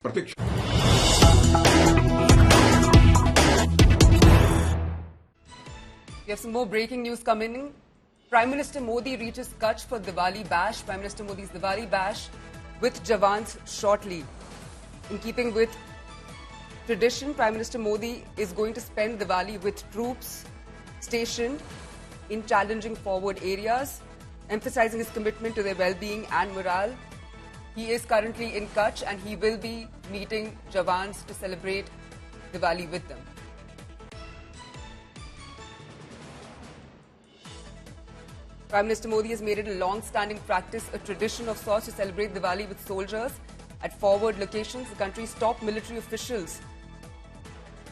Pratiksha We have some more breaking news coming in. Prime Minister Modi reaches Kachch for Diwali bash. Prime Minister Modi's Diwali bash with Jawans shortly. In keeping with tradition, Prime Minister Modi is going to spend Diwali with troops stationed in challenging forward areas, emphasizing his commitment to their well-being and morale. He is currently in Kachch and he will be meeting Jawans to celebrate Diwali with them. Prime Minister Modi has made it a long-standing practice, a tradition of sorts, to celebrate Diwali with soldiers at forward locations. The country's top military officials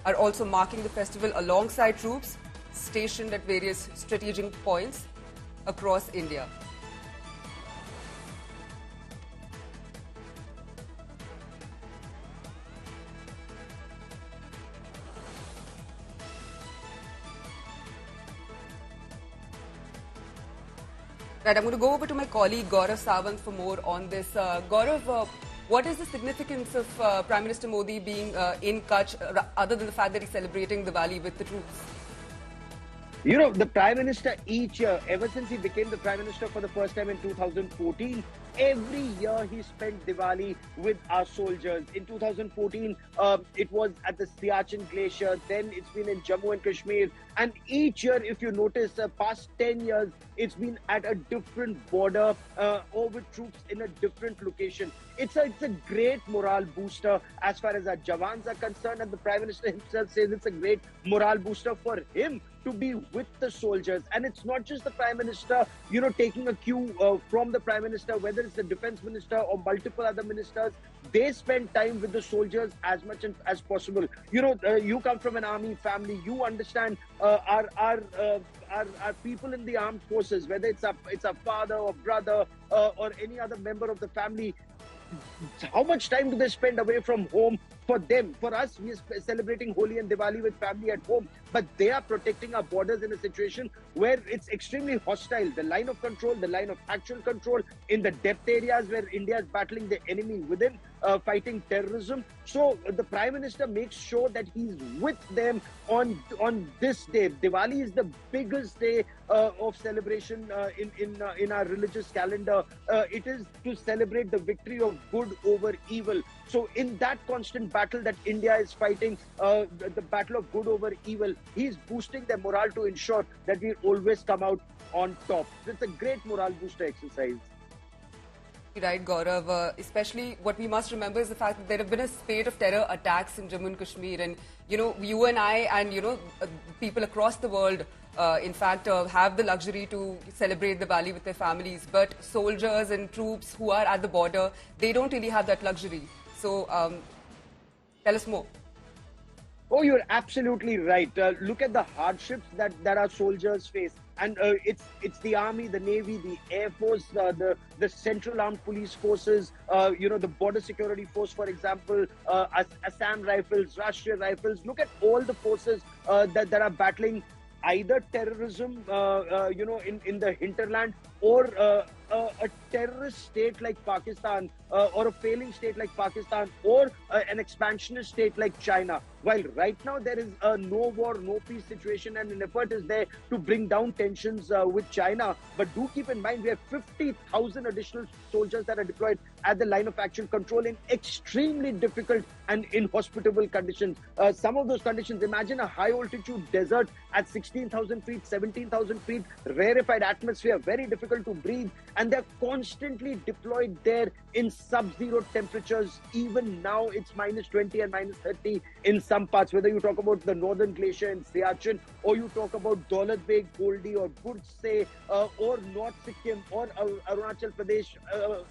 are also marking the festival alongside troops stationed at various strategic points across India. Right, I'm going to go over to my colleague Gaurav Sawant for more on this. Gaurav, what is the significance of Prime Minister Modi being in Kachch, other than the fact that he's celebrating Diwali with the troops? You know, the Prime Minister each year, ever since he became the Prime Minister for the first time in 2014, every year he spent Diwali with our soldiers. In 2014, it was at the Siachen Glacier. Then it's been in Jammu and Kashmir. And each year, if you notice, past 10 years, it's been at a different border or with troops in a different location. It's a great morale booster as far as our Jawans are concerned. And the Prime Minister himself says it's a great morale booster for him to be with the soldiers. And it's not just the Prime Minister, you know, taking a cue from the Prime Minister, whether it's the Defense Minister or multiple other ministers. They spend time with the soldiers as much as possible. You know, you come from an army family. You understand our people in the armed forces, whether it's a father or brother or any other member of the family. How much time do they spend away from home? For them, for us, we are celebrating Holi and Diwali with family at home, but they are protecting our borders in a situation where it's extremely hostile. The line of control, the line of actual control in the depth areas where India is battling the enemy within, fighting terrorism. So the Prime Minister makes sure that he's with them on this day. Diwali is the biggest day of celebration in our religious calendar. It is to celebrate the victory of good over evil. So in that constant battle that India is fighting, the battle of good over evil, he's boosting their morale to ensure that we always come out on top. It's a great morale booster exercise. Right, Gaurav. Especially what we must remember is the fact that there have been a spate of terror attacks in Jammu and Kashmir. And, you know, you and I and, you know, people across the world, in fact, have the luxury to celebrate Diwali with their families. But soldiers and troops who are at the border, they don't really have that luxury. So, tell us more. Oh, you're absolutely right. Look at the hardships that our soldiers face. And it's the Army, the Navy, the Air Force, the Central Armed Police Forces, you know, the Border Security Force, for example, Assam Rifles, Rashtriya Rifles. Look at all the forces that are battling either terrorism, you know, in the hinterland, or a terrorist state like Pakistan, or a failing state like Pakistan, or an expansionist state like China. While right now there is a no war, no peace situation, and an effort is there to bring down tensions with China. But do keep in mind, we have 50,000 additional soldiers that are deployed at the line of actual control in extremely difficult and inhospitable conditions. Some of those conditions, imagine a high altitude desert at 16,000 feet, 17,000 feet, rarefied atmosphere, very difficult to breathe. And they're constantly deployed there in sub-zero temperatures. Even now, it's minus 20 and minus 30 in some parts, whether you talk about the northern glacier in Siachen, or you talk about Daulat Beg, Goldi, or Gurse, or North Sikkim, or Arunachal Pradesh,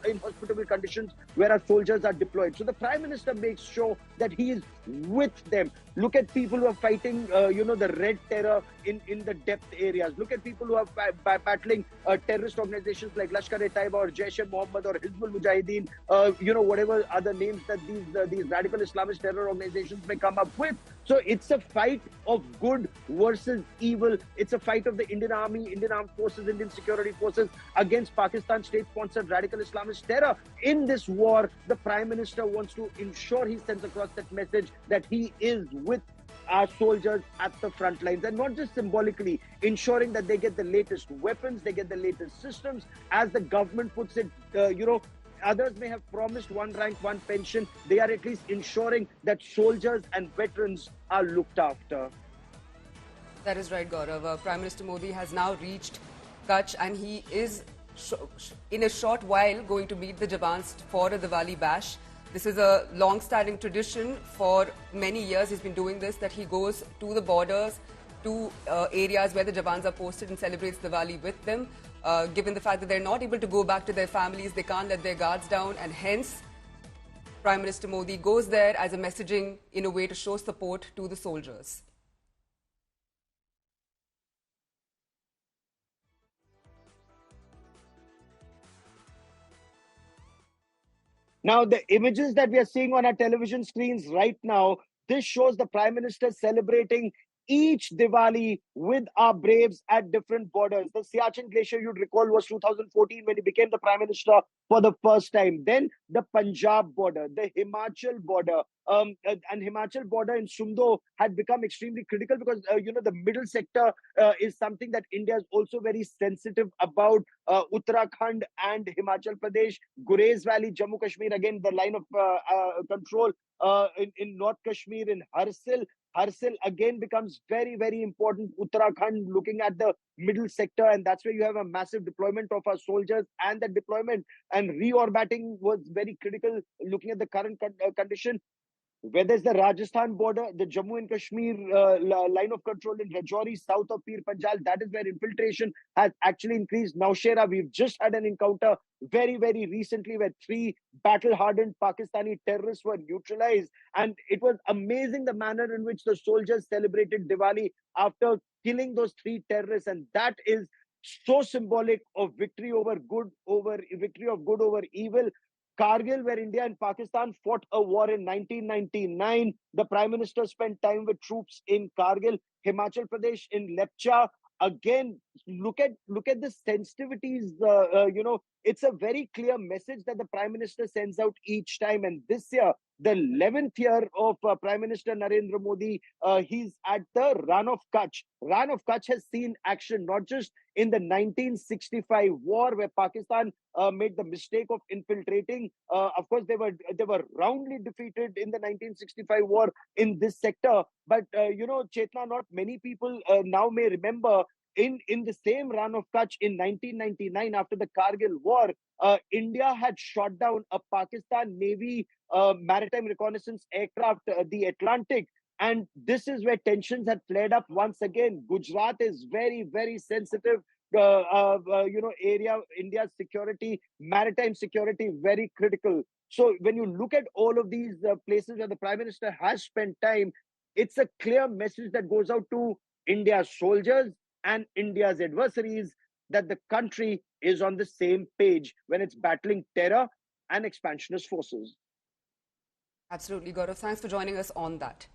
in hospitable conditions where our soldiers are deployed. So the Prime Minister makes sure that he is with them. Look at people who are fighting, you know, the red terror in the depth areas. Look at people who are battling terrorist organizations like Lashkar-e-Taiba or Jaish-e-Mohammed or Hizbul Mujahideen, you know, whatever other names that these radical Islamist terror organizations may come up with. So it's a fight of good versus evil. It's a fight of the Indian Army, Indian Armed Forces, Indian Security Forces against Pakistan state-sponsored radical Islamist terror. in this war, the Prime Minister wants to ensure he sends across that message that he is with our soldiers at the front lines, and not just symbolically, ensuring that they get the latest weapons, they get the latest systems. As the government puts it, others may have promised one rank, one pension. They are at least ensuring that soldiers and veterans are looked after. That is right, Gaurav. Prime Minister Modi has now reached Kachch, and he is in a short while going to meet the Jawans for a Diwali bash. This is a long-standing tradition for many years. He's been doing this, that he goes to the borders, to areas where the Jawans are posted and celebrates Diwali with them. Given the fact that they're not able to go back to their families, they can't let their guards down, and hence Prime Minister Modi goes there as a messaging in a way to show support to the soldiers. Now, the images that we are seeing on our television screens right now, this shows the Prime Minister celebrating each Diwali with our braves at different borders. The Siachen Glacier, you'd recall, was 2014 when he became the Prime Minister for the first time. Then the Punjab border, the Himachal border, and Himachal border in Sumdo had become extremely critical because, the middle sector is something that India is also very sensitive about. Uttarakhand and Himachal Pradesh, Gurez Valley, Jammu Kashmir, again, the line of control in North Kashmir, in Harsil. Harsil again becomes very, very important. Uttarakhand, looking at the middle sector, and that's where you have a massive deployment of our soldiers, and that deployment and reorbiting was very critical looking at the current condition. Where there's the Rajasthan border, the Jammu and Kashmir line of control in Rajouri, south of Pir Panjal, that is where infiltration has actually increased. Nowshera, we've just had an encounter very, very recently where 3 battle-hardened Pakistani terrorists were neutralized. And it was amazing the manner in which the soldiers celebrated Diwali after killing those 3 terrorists. And that is so symbolic of victory of good over evil. Kargil, where India and Pakistan fought a war in 1999. The Prime Minister spent time with troops in Kargil. Himachal Pradesh in Lepcha. Again, look at the sensitivities. It's a very clear message that the Prime Minister sends out each time. And this year, the 11th year of Prime Minister Narendra Modi, he's at the Run of Kachch. Run of Kachch has seen action not just in the 1965 war, where Pakistan made the mistake of infiltrating. Of course, they were roundly defeated in the 1965 war in this sector. But Chetna, not many people now may remember. In the same Run of Kachch in 1999, after the Kargil war, India had shot down a Pakistan Navy maritime reconnaissance aircraft, the Atlantic. And this is where tensions had flared up once again. Gujarat is very, very sensitive area. India's security, maritime security, very critical. So when you look at all of these places where the Prime Minister has spent time, it's a clear message that goes out to India's soldiers and India's adversaries that the country is on the same page when it's battling terror and expansionist forces. Absolutely, Gaurav. Thanks for joining us on that.